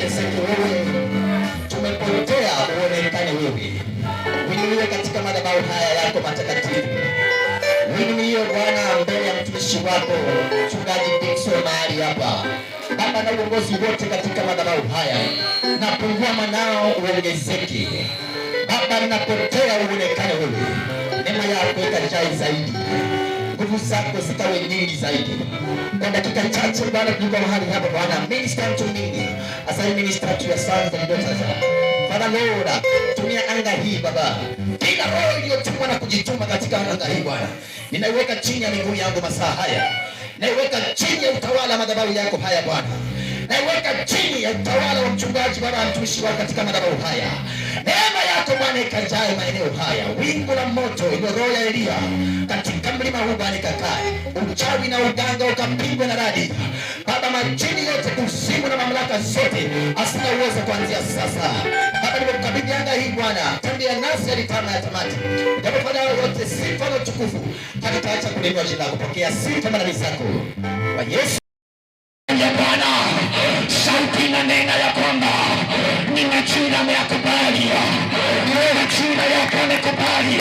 uongezeke wewe, tumepotea uonekane wewe. Uinuliwe katika madhabahu haya yako matakatifu. Uinuliwe Bwana mbele ya mtumishi wako Mchungaji Dickson mahali hapa. Baba, na uongozi wote katika madhabahu haya, napungua manao uongezeke. Baba, ninapotea uonekane wewe. Neema yako ikajae zaidi, nguvu zako zikawe nyingi zaidi. Kwa dakika chache Bwana tuko mahali hapa Bwana, minister to me as I minister to your sons and daughters. Father Lord, tumia anga hii Baba, kila roho iliyotumwa na kujituma katika anga hii Bwana, ninaiweka chini ya miguu yangu masaa haya. Naiweka chini ya utawala madhabahu yako haya Bwana. Naiweka chini ya utawala wa mchungaji Bwana, mtumishi wako katika madhabahu haya. Neema yako Bwana ikajae maeneo haya. Wingu la moto ile roho ya Elia katika mlima huu Bwana ikakae. Uchawi na uganga ukapigwe na radi. Baba, majini yote, kuzimu na mamlaka zote asina uwezo kuanzia sasa. Baba, nimekukabidhi anga hii Bwana, tembea nasi hadi tama ya tamati. Unapofanya yote, sifa na utukufu hatutaacha kuliinua jina lako. Pokea sifa na radhi zako kwa Yesu. Ya Bwana, sauti na nena ya kwamba ni majira amekubali. Majira yake amekubali.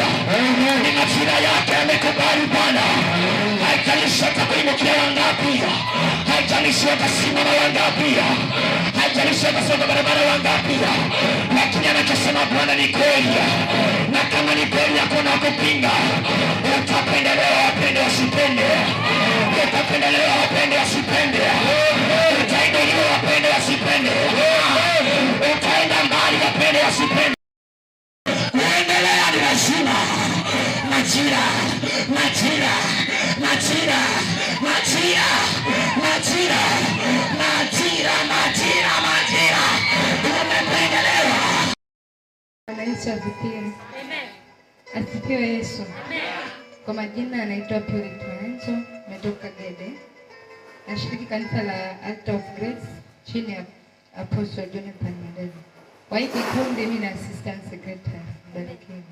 Ni majira yake amekubali Bwana. Haijalishi atakuinukia wangapi, haijalishi atasimama wangapi, haijalishi atasonga barabara wangapi, lakini anachosema Bwana ni kweli, na kama ni kweli hakuna kupinga. Utapendelewa wapende wasipende, utapendelewa wapende wasipende, utainuliwa wapende wasipende, utaenda mbali wapende wasipende. Kuendelea ni lazima. Majira, majira, majira, majira, majira, majira, majira, majira. Umependelewa. Bwana Yesu asifiwe. Amen. Asifiwe Yesu. Amen. Kwa majina anaitwa Purity Manzo, nimetoka Gede. Nashiriki kanisa la Altar of Grace chini ya Apostle Jonathan Madeni. Kwa hiki kundi mimi na assistant secretary. Barikiwe.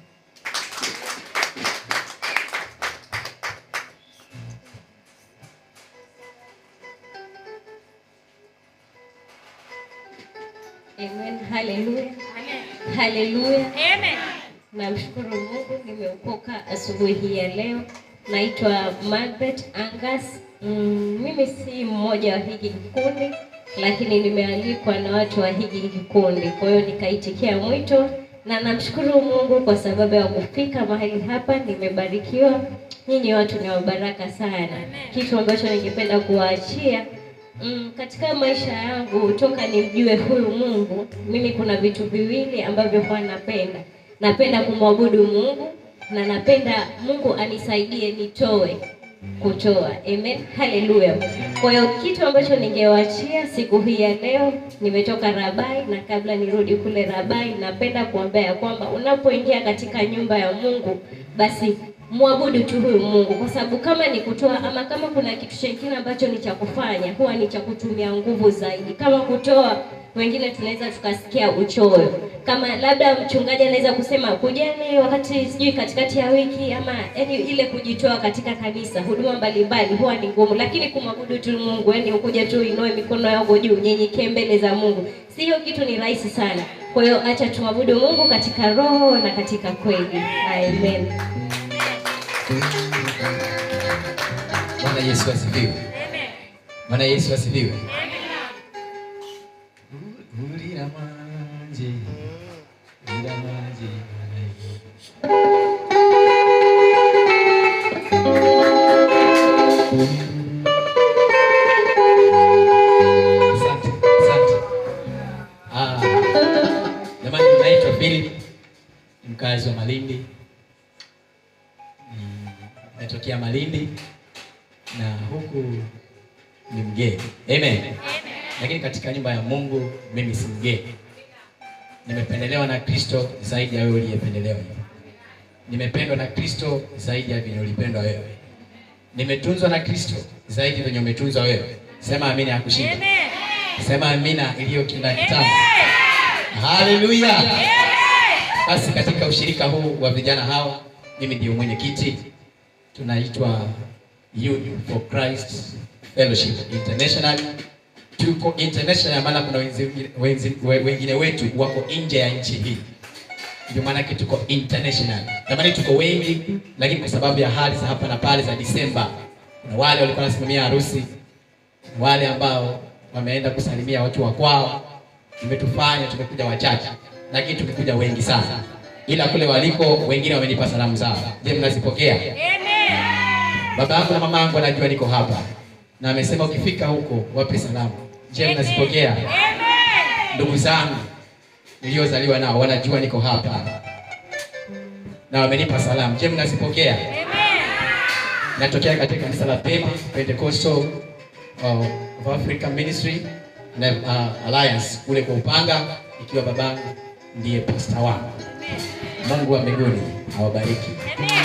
Amen. Hallelujah. Amen. Hallelujah. Amen. Namshukuru Mungu nimeokoka asubuhi hii ya leo. Naitwa Margaret Angas. Mimi si mmoja wa hiki kikundi, lakini nimealikwa na watu wa hiki kikundi. Kwa hiyo nikaitikia mwito na namshukuru Mungu kwa sababu ya kufika mahali hapa. Nimebarikiwa. Nyinyi watu ni wabaraka sana. Kitu ambacho ningependa kuwaachia katika maisha yangu toka nimjue huyu Mungu, mimi kuna vitu viwili ambavyo kwa napenda. Napenda kumwabudu Mungu na napenda Mungu anisaidie kutoa. Amen. Hallelujah. Kwa hiyo kitu ambacho ningewaachia siku hii ya leo, nimetoka Rabai na kabla nirudi kule Rabai, napenda kuambia kwamba unapoingia katika nyumba ya Mungu, basi muabudu tu huyu Mungu, kwa sababu kama ni kutoa ama kama kuna kitu kingine ambacho ni cha kufanya, huwa ni cha kutumia nguvu zaidi. Kama kutoa, wengine tunaweza tukasikia uchoyo. Kama labda mchungaji anaweza kusema kujeni wakati sijui katikati ya wiki, ama yani ile kujitoa katika kanisa, huduma mbalimbali huwa ni ngumu, lakini kumwabudu tu Mungu, yani ukuja tu inue mikono yako juu, nyenyekee mbele za Mungu, sio kitu ni rahisi sana. Kwa hiyo acha tumwabudu Mungu katika roho na katika kweli. Amen. Bwana Yesu asifiwe. Amen. Bwana Yesu asifiwe. Amen. Ulira manje. Ulira manje. Asante. Jamani, naitwa Philip, mkazi wa Malindi. Natokea Malindi na huku ni mgeni. Amen. Lakini katika nyumba ya Mungu mimi si mgeni. Nimependelewa na Kristo zaidi ya wewe uliyependelewa. Nimependwa na Kristo zaidi ya vile ulipendwa wewe. Nimetunzwa na Kristo zaidi ya vile umetunzwa wewe. Sema amina ya kushinda. Sema amina iliyo kila kitabu. Haleluya. Basi katika ushirika huu wa vijana hawa, mimi ndio mwenyekiti. Tunaitwa Youth for Christ Fellowship International. tuko international, maana kuna wengine wetu wako nje ya nchi hii. Ndio maana tuko international. Jamani, tuko wengi, lakini kwa sababu ya hali za hapa na pale za Disemba, kuna wale walikuwa wanasimamia harusi, wale ambao wameenda kusalimia watu wa kwao, imetufanya tumekuja wachache, lakini tumekuja wengi sana. Ila kule waliko wengine wamenipa salamu zao. Je, mnazipokea? Amen. Baba yangu na mama yangu anajua niko hapa, na amesema ukifika huko wape salamu. Je, mnazipokea? Amen. Ndugu zangu niliozaliwa nao wanajua niko hapa na wamenipa salamu. Je, mnazipokea? Amen. Natokea katika kanisa la Pentecostal of African Ministry Alliance kule kwa Upanga, ikiwa babangu ndiye pastor wangu. Mungu wa mbinguni awabariki. Amen.